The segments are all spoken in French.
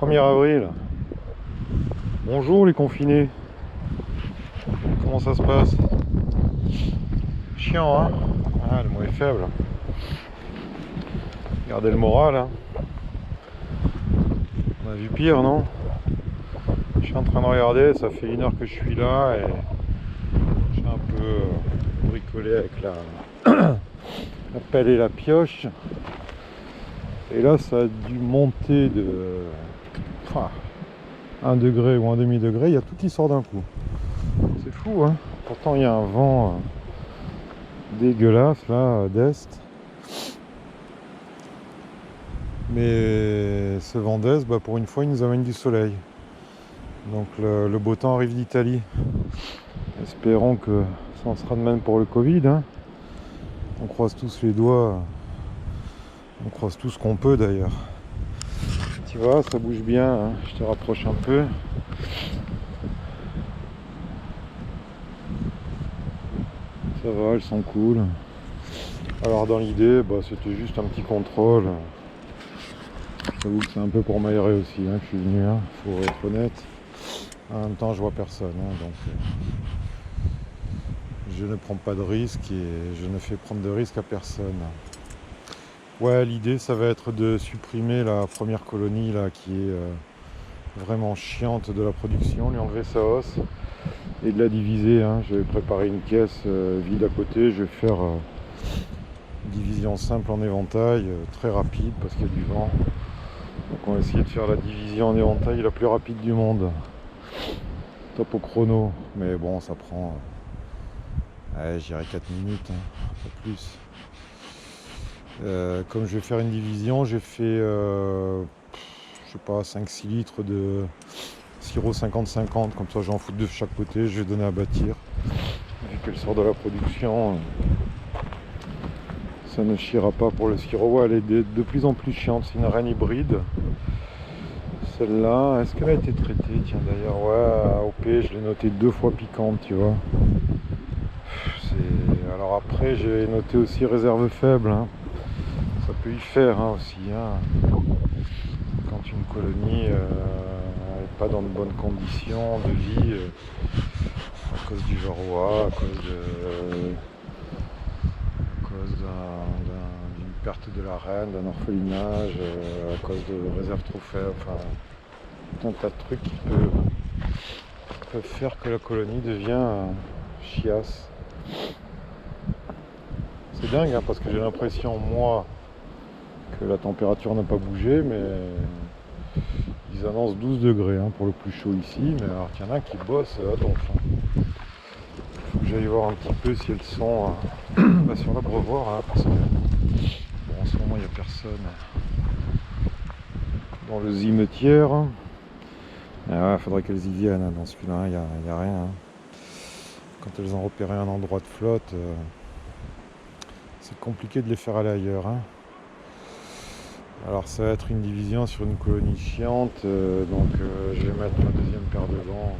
1er avril. Bonjour les confinés. Comment ça se passe? Chiant, hein? Ah, le mot est faible. Gardez le moral, hein. On a vu pire, non? Je suis en train de regarder, ça fait 1 heure que je suis là et j'ai un peu bricolé avec la pelle et la pioche. Et là, ça a dû monter de 1 degré ou un demi-degré. Il y a tout qui sort d'un coup. C'est fou, hein? Pourtant, il y a un vent dégueulasse là d'est. Mais ce vent d'est, pour une fois, il nous amène du soleil. Donc le beau temps arrive d'Italie. Espérons que ça en sera de même pour le Covid, hein. On croise tous les doigts. On croise tout ce qu'on peut d'ailleurs. Tu vois, ça bouge bien, hein. Je te rapproche un peu. Ça va, elles sont cool. Alors dans l'idée, c'était juste un petit contrôle. J'avoue que c'est un peu pour m'aérer aussi, hein, que je suis venu, hein, faut être honnête. En même temps, je vois personne, hein, donc je ne prends pas de risque et je ne fais prendre de risque à personne. Ouais, l'idée, ça va être de supprimer la première colonie là, qui est vraiment chiante de la production, lui enlever sa hausse et de la diviser, hein. Je vais préparer une caisse vide à côté, je vais faire division simple en éventail, très rapide parce qu'il y a du vent. Donc on va essayer de faire la division en éventail la plus rapide du monde. Top au chrono, mais bon, ça prend, je dirais 4 minutes, hein, pas plus. Comme je vais faire une division, j'ai fait, je sais pas, 5-6 litres de sirop 50-50, comme ça j'en fous de chaque côté, je vais donner à bâtir. Vu qu'elle sort de la production, ça ne chiera pas pour le sirop. Ouais, elle est de plus en plus chiante, c'est une reine hybride. Celle-là, est-ce qu'elle a été traitée? Tiens d'ailleurs, ouais, à OP, je l'ai notée 2 fois piquante, tu vois. Alors après, j'ai noté aussi réserve faible, hein. Ça peut y faire, hein, aussi, hein. Quand une colonie n'est pas dans de bonnes conditions de vie, à cause du varroa, à cause d'une perte de la reine, d'un orphelinage, à cause de réserves trop faibles, enfin, tout un tas de trucs qui peuvent faire que la colonie devient chiasse. C'est dingue, hein, parce que j'ai l'impression, moi, que la température n'a pas bougé, mais ils annoncent 12 degrés, hein, pour le plus chaud ici. Mais alors qu'il y en a qui bossent à donf. Il faut que j'aille voir un petit peu si elles sont sur l'abreuvoir, hein, parce que bon, en ce moment il n'y a personne dans le cimetière. Il faudrait qu'elles y viennent, hein. Dans celui-là, il n'y a rien, hein. Quand elles ont repéré un endroit de flotte, c'est compliqué de les faire aller ailleurs, hein. Alors ça va être une division sur une colonie chiante, donc je vais mettre ma deuxième paire de gants,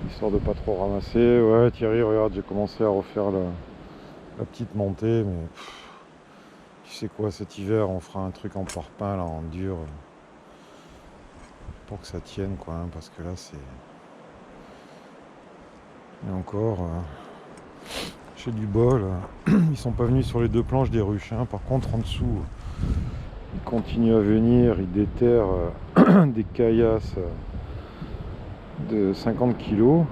histoire de pas trop ramasser. Ouais Thierry, regarde, j'ai commencé à refaire la petite montée, mais tu sais quoi, cet hiver on fera un truc en parpaing là, en dur, pour que ça tienne quoi, hein, parce que là c'est... Et encore, j'ai du bol, ils sont pas venus sur les 2 planches des ruches, hein. Par contre en dessous, ils continuent à venir, ils déterrent des caillasses de 50 kg.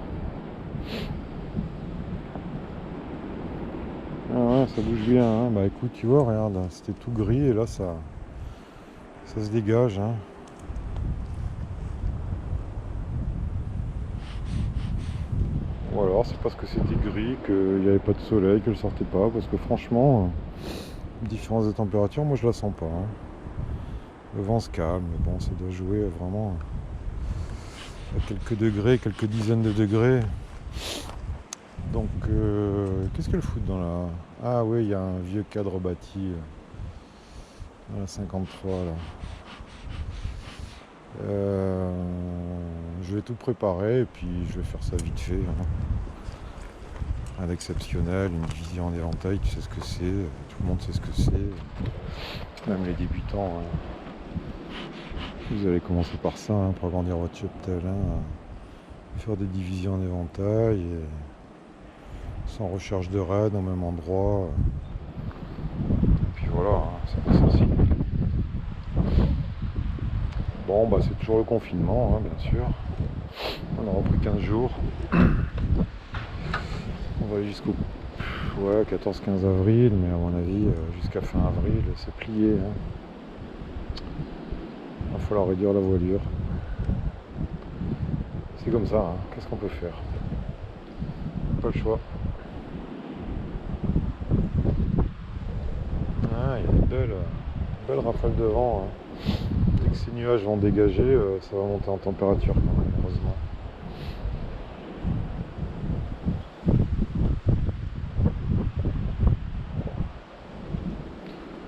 Ah ouais, ça bouge bien, hein. Bah écoute, tu vois, regarde, c'était tout gris et là ça se dégage, hein. Ou alors c'est parce que c'était gris, qu'il n'y avait pas de soleil, qu'elle sortait pas, parce que franchement, différence de température, moi je la sens pas, hein. Le vent se calme, mais bon, ça doit jouer vraiment à quelques degrés, quelques dizaines de degrés. Donc, qu'est-ce qu'elle fout dans la... Ah oui, il y a un vieux cadre bâti dans la 53 là. Je vais tout préparer et puis je vais faire ça vite fait, hein. Rien d'exceptionnel, une division en éventail, tu sais ce que c'est, tout le monde sait ce que c'est, même les débutants, hein. Vous allez commencer par ça, hein, pour agrandir votre cheptel, faire des divisions en éventail, et sans recherche de raid au même endroit. Et puis voilà, c'est pas ceci. Bon, bah c'est toujours le confinement, bien sûr. On a repris 15 jours. On va aller jusqu'au 14-15 avril, mais à mon avis, jusqu'à fin avril, c'est plié. Il va falloir réduire la voilure. C'est comme ça, qu'est-ce qu'on peut faire? Pas le choix. Il y a une belle rafale de vent. Dès que ces nuages vont dégager, ça va monter en température quand même, heureusement.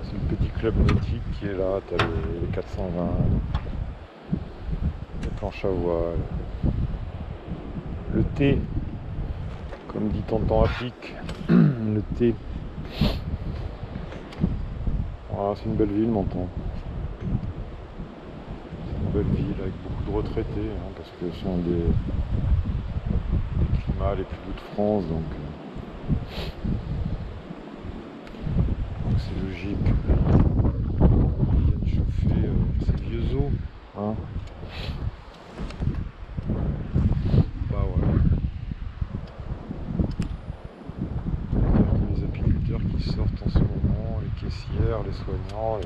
C'est le petit club nautique qui est là, t'as les 420, les planches à voile, le thé, comme dit tonton à pic, le thé. Voilà, c'est une belle ville, Menton. C'est une belle ville avec beaucoup de retraités, parce que ce sont des climats les plus doux de France, donc c'est logique qu'ils viennent chauffer ces vieux os. Bah ouais. C'est-à-dire que les apiculteurs qui sortent en ce moment, les caissières, les soignants.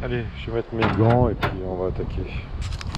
Allez, je vais mettre mes gants et puis on va attaquer.